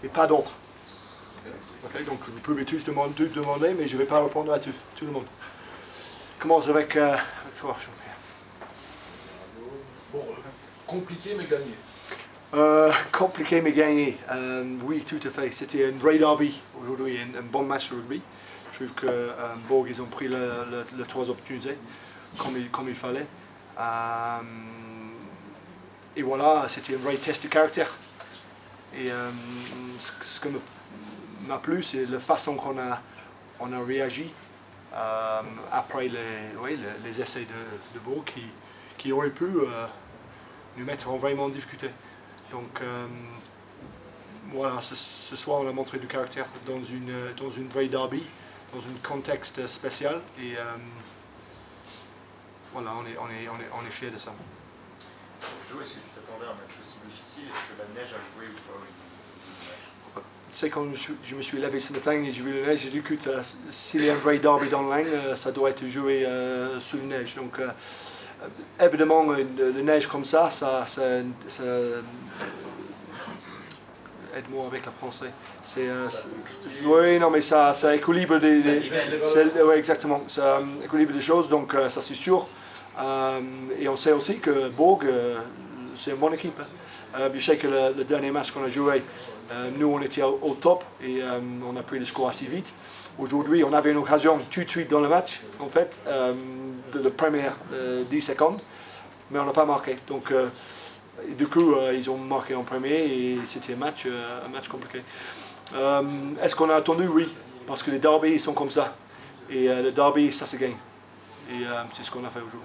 et pas d'autres. Okay, donc vous pouvez tous demander, mais je ne vais pas répondre à tout le monde. Commence avec toi. Bon, compliqué mais gagné. Compliqué mais gagné. Oui, tout à fait. C'était un vrai derby aujourd'hui, un bon match de rugby. Je trouve que Bourg, ils ont pris les 3 opportunités comme il fallait. Et voilà, c'était un vrai test de caractère. Et ce que m'a plu, c'est la façon qu'on a réagi après les essais de Bourg qui auraient pu nous mettre vraiment en difficulté. Donc voilà, ce soir on a montré du caractère dans une vraie derby, dans un contexte spécial et voilà, on est fiers de ça. Jo, est-ce que tu t'attendais à un match aussi difficile? Est-ce que la neige a joué ou pas? Tu sais, quand je me suis levé ce matin et j'ai vu la neige, j'ai dit que s'il y a un vrai derby dans la ligne, ça doit être joué sous la neige. Donc évidemment, la neige comme ça aide-moi avec le français. Oui, non, mais ça équilibre ouais, exactement. Ça équilibre des choses, donc ça c'est sûr. Et on sait aussi que Bourg, c'est une bonne équipe. Je sais que le dernier match qu'on a joué, nous on était au top et on a pris le score assez vite. Aujourd'hui, on avait une occasion tout de suite dans le match, en fait, de la première 10 secondes, mais on n'a pas marqué. Donc, du coup, ils ont marqué en premier et c'était un match compliqué. Est-ce qu'on a attendu? Oui, parce que les derbys sont comme ça. Et le derby, ça se gagne. Et c'est ce qu'on a fait aujourd'hui.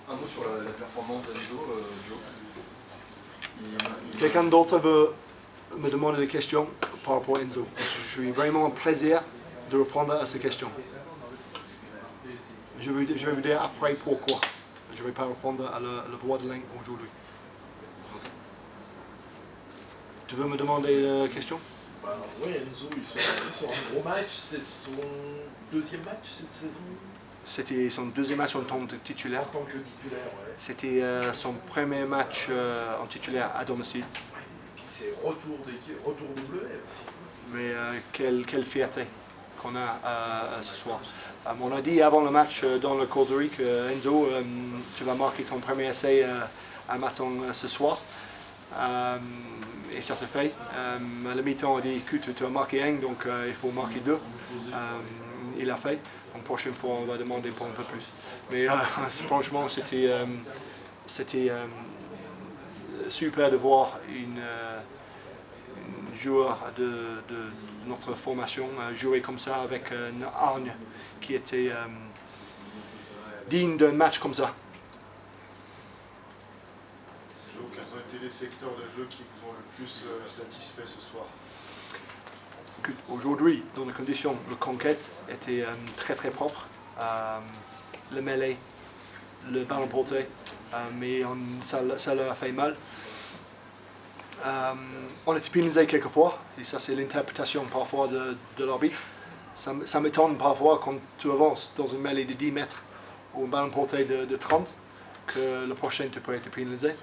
Un mot sur la performance d'Enzo, Joe. Quelqu'un d'autre veut me demander des questions par rapport à Enzo. Je suis vraiment un plaisir de répondre à ces questions. Je vais vous dire après pourquoi. Je ne vais pas répondre à la voix de langue aujourd'hui. Okay. Tu veux me demander la question? Oui, Enzo, il sort un gros match. C'est son deuxième match cette saison? C'était son deuxième match en tant que titulaire. En tant que titulaire, ouais. C'était son premier match en titulaire à domicile. Et puis c'est retour double aussi. Mais quelle fierté qu'on a ce soir. On a dit avant le match dans le causerie que Enzo, tu vas marquer ton premier essai à matin ce soir. Et ça s'est fait. À la mi-temps, on a dit que tu as marqué un, donc il faut marquer 2. Il a fait. La prochaine fois, on va demander pour un peu plus. Mais franchement, c'était super de voir une joueur de notre formation jouer comme ça avec une hargne qui était digne d'un match comme ça. Quels ont été les secteurs de jeu qui vous ont le plus satisfait ce soir? Aujourd'hui, dans les conditions, le conquête était très très propre. Le mêlée, le ballon porté, mais ça leur a fait mal. On était pénalisé quelquefois, et ça c'est l'interprétation parfois de l'arbitre. Ça m'étonne parfois quand tu avances dans une mêlée de 10 mètres ou un ballon porté de 30, que le prochain tu peux être pénalisé.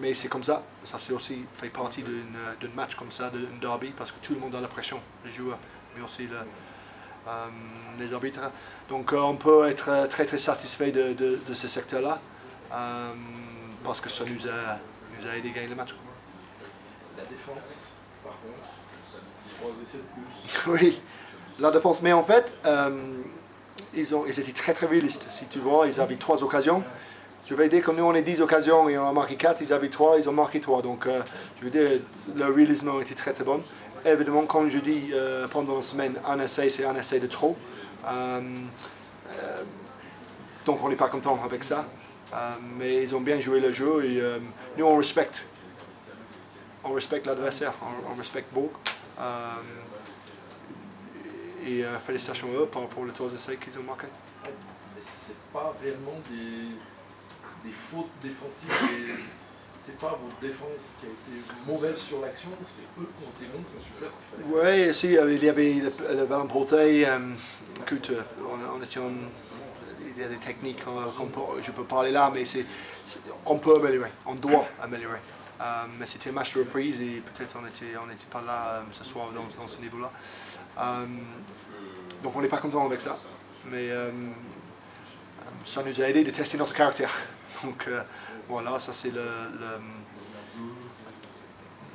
Mais c'est comme ça, c'est aussi fait partie d'un match comme ça, d'un derby, parce que tout le monde a la pression, les joueurs, mais aussi les arbitres. Donc on peut être très très satisfait de ce secteur-là, parce que ça nous a aidé à gagner le match. La défense, par contre, 3 essais de plus. Oui, la défense, mais en fait, ils étaient très très réalistes. Si tu vois, ils avaient 3 occasions. Je vais dire que nous on a 10 occasions et on a marqué 4, ils avaient 3, ils ont marqué 3. Donc je veux dire, le réalisme a été très très bon. Évidemment, comme je dis pendant la semaine, un essai c'est un essai de trop. Donc on n'est pas content avec ça. Mais ils ont bien joué le jeu et nous on respecte l'adversaire, on respecte Bourg. Et félicitations à eux par rapport aux 3 essais qu'ils ont marqués. C'est pas réellement des fautes défensives, c'est pas votre défense qui a été mauvaise sur l'action, c'est eux qui ont été bons, qui ont su faire ce qu'il fallait. Oui, si, il y avait le ballon porté, écoute, il y a des techniques je peux parler là, mais on peut améliorer, on doit améliorer. Mais c'était un match de reprise et peut-être on n'était pas là ce soir dans ce niveau-là. Donc on n'est pas content avec ça. Mais ça nous a aidé de tester notre caractère. Donc voilà, ça c'est le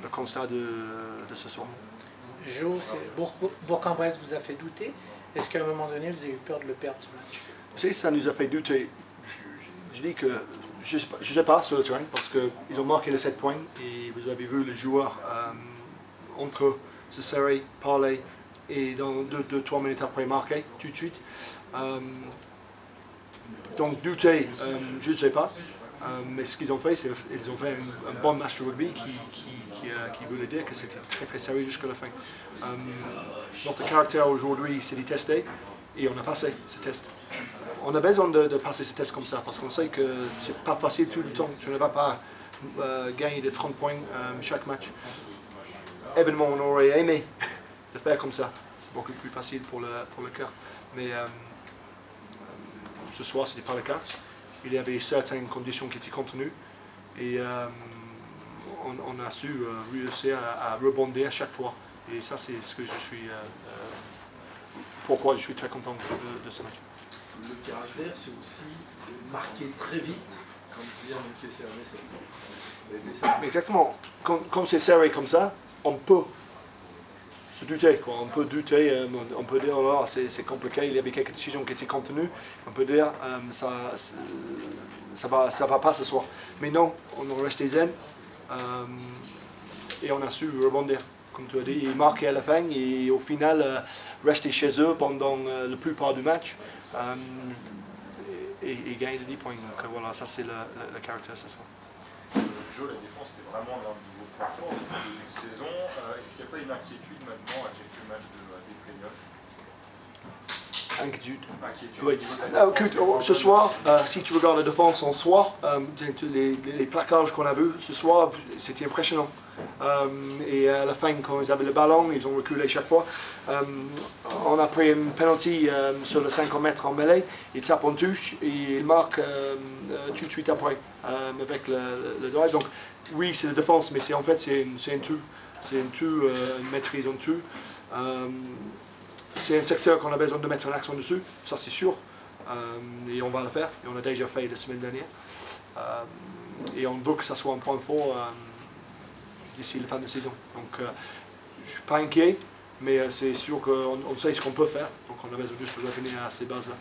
constat de ce soir. Jo, Bourg-en-Bresse vous a fait douter. Est-ce qu'à un moment donné, vous avez eu peur de le perdre ce match? Tu sais, ça nous a fait douter. Je dis que je ne sais pas sur le terrain parce qu'ils ont marqué les 7 points et vous avez vu les joueurs entre eux se serrer, parler et dans 2-3 minutes après marquer tout de suite. Donc douter, je ne sais pas. Mais ce qu'ils ont fait, c'est qu'ils ont fait un bon match de rugby qui voulait dire que c'était très très sérieux jusqu'à la fin. Notre caractère aujourd'hui, c'est de tester et on a passé ce test. On a besoin de passer ce test comme ça parce qu'on sait que c'est pas facile tout le temps. Tu ne vas pas gagner de 30 points chaque match. Évidemment, on aurait aimé de faire comme ça. C'est beaucoup plus facile pour le cœur. Mais ce soir, ce n'était pas le cas. Il y avait certaines conditions qui étaient contenues et on a su réussir à rebondir à chaque fois. Et ça, c'est ce que je suis. Pourquoi je suis très content de ce match. Le caractère, c'est aussi de marquer très vite quand tu viens d'encaisser un essai. Ça a été ça. Exactement. Quand c'est serré comme ça, on peut se douter. Quoi. On peut douter, on peut dire oh, c'est compliqué, il y avait quelques décisions qui étaient contenues. On peut dire ça va pas ce soir. Mais non, on est resté zen et on a su rebondir. Comme tu as dit, ils marquaient à la fin et au final rester chez eux pendant la plupart du match et gagner les 10 points. Donc voilà, ça c'est le caractère ce soir. Joe, la défense était vraiment l'un de vos points forts depuis le début de saison. Est-ce qu'il n'y a pas une inquiétude maintenant à quelques matchs des playoffs? Inquiétude. Oui. Écoute, ce soir, si tu regardes la défense en soi, les plaquages qu'on a vus ce soir, c'était impressionnant. Et à la fin, quand ils avaient le ballon, ils ont reculé chaque fois. On a pris une penalty sur le 50 mètres en mêlée, ils tapent en touche et ils marquent tout de suite après avec le drive. Donc oui, c'est la défense, mais en fait c'est un tout. C'est un tout, une maîtrise en tout. C'est un secteur qu'on a besoin de mettre un accent dessus, ça c'est sûr. Et on va le faire, et on a déjà fait la semaine dernière. Et on veut que ça soit un point fort d'ici la fin de la saison. Donc je ne suis pas inquiet, mais c'est sûr qu'on sait ce qu'on peut faire. Donc on a besoin juste de revenir à ces bases-là.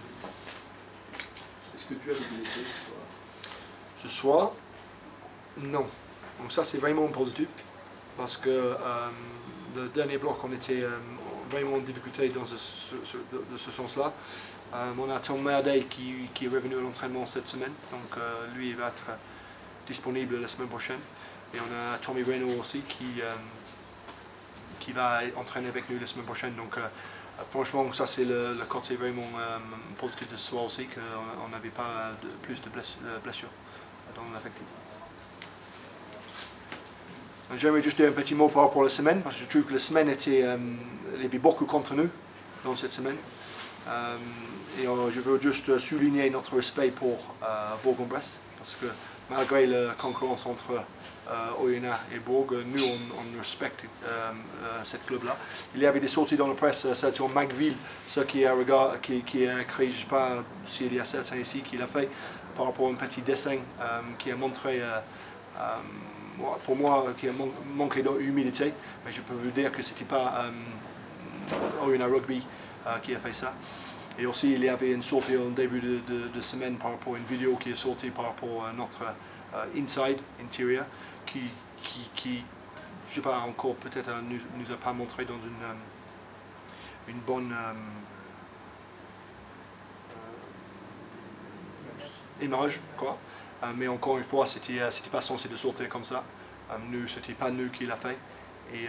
Est-ce que tu as des blessés ce soir? Ce soir, non. Donc ça c'est vraiment positif. Parce que le dernier bloc, on était vraiment en difficulté dans ce sens-là. On a Tom Merday qui est revenu à l'entraînement cette semaine. Donc lui il va être disponible la semaine prochaine. Et on a Tommy Reno aussi qui va entraîner avec nous la semaine prochaine. Donc franchement, ça c'est le côté vraiment positif de ce soir aussi, qu'on n'avait pas plus de blessures dans l'effectif. J'aimerais juste dire un petit mot par rapport à la semaine, parce que je trouve que la semaine il y avait beaucoup de contenu dans cette semaine. Et je veux juste souligner notre respect pour Bourg-en-Bresse, parce que malgré la concurrence entre Oyonnax et Bourg, nous on respecte cette club-là. Il y avait des sorties dans la presse, surtout McVille, ce qui a créé, je ne sais pas s'il y a certains ici qui l'a fait, par rapport à un petit dessin qui a montré, pour moi, qui a manqué d'humilité, mais je peux vous dire que ce n'était pas Oyonnax Rugby qui a fait ça. Et aussi, il y avait une sortie en début de semaine par rapport à une vidéo qui est sortie par rapport à notre interior, qui je sais pas encore, peut-être nous a pas montré dans une bonne image, quoi. Mais encore une fois, c'était pas censé de sortir comme ça. C'était pas nous qui l'a fait. Et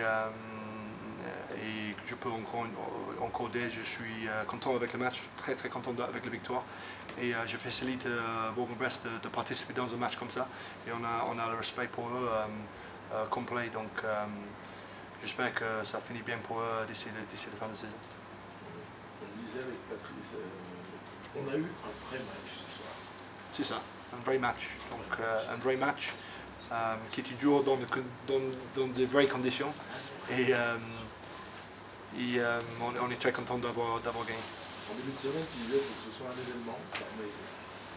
je peux encore dire, je suis content avec le match, très très content avec la victoire. Et je félicite Bourg-en-Bresse de participer dans un match comme ça. Et on a le respect pour eux complet. Donc j'espère que ça finit bien pour eux d'ici la fin de saison. On disait avec Patrice, on a eu un vrai match ce soir. C'est ça, un vrai match. Donc un vrai match qui était joué dans de vraies conditions. Et on est très content d'avoir gagné. En début de semaine, tu disais que ce soit un événement, ça en a été.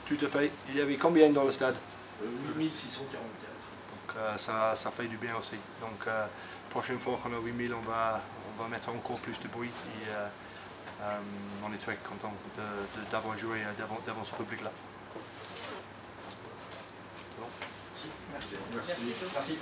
Tout à fait. Il y avait combien dans le stade? 8644. Donc ça fait du bien aussi. Donc prochaine fois qu'on a 8000, on va mettre encore plus de bruit. Et on est très content d'avoir joué devant ce public-là. Merci. Merci. Merci.